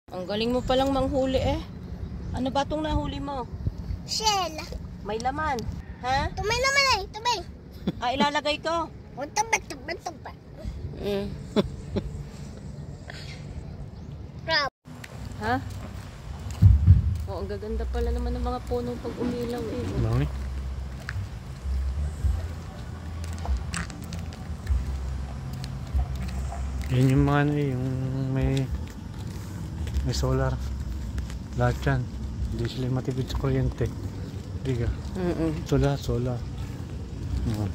Ang galing mo palang manghuli eh. Ano ba itong nahuli mo? Shell. May laman. Ha? Tumay naman eh. Tumay. Ilalagay ko. O taba. Crab. Ha? Oh, ang gaganda pala naman ng mga puno pag umilaw eh. Dami. Yan yung mga ano eh, yung may solar. Lahat yan. Hindi sila matipid sa kuryente. Hindi ka. Ito lahat, solar. Huwag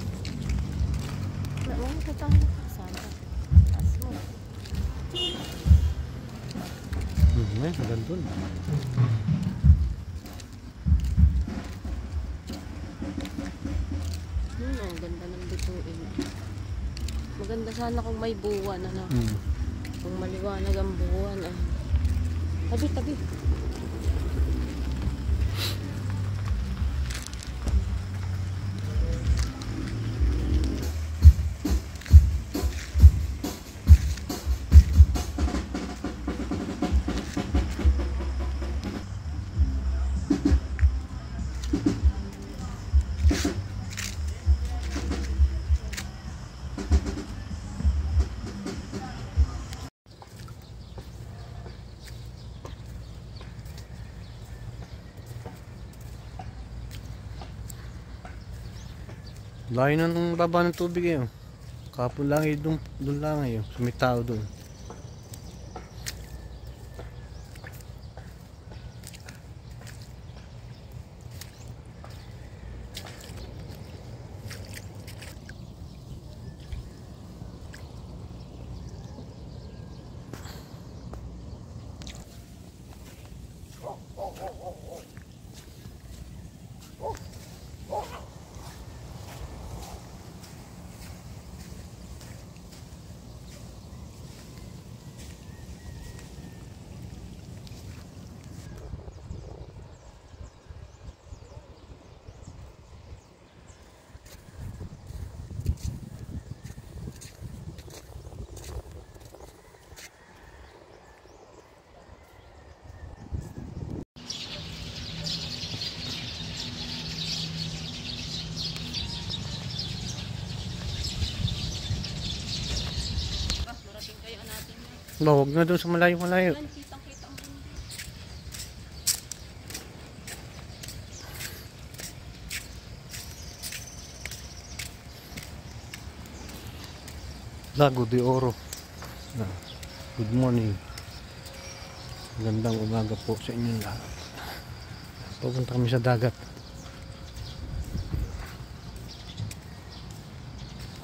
mo tayo nakasama. Taas mo. Maganda dun. Ang ganda ng bituin. Maganda sana kung may buwan, ano? Kung maliwanag ang buwan, ah. Tabi. Layo na ng baba ng tubig eh. Kapon lang eh, doon lang eh. May tao doon. Huwag na doon sa malayo. Yan, kitang-kita mo. Lago de Oro. Good morning. Magandang umaga po sa inyong lahat. Pupunta kami sa dagat.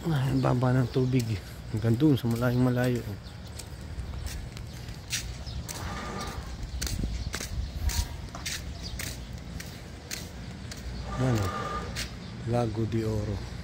Ang baba ng tubig. Hanggang doon sa malayo. Lago de Oro.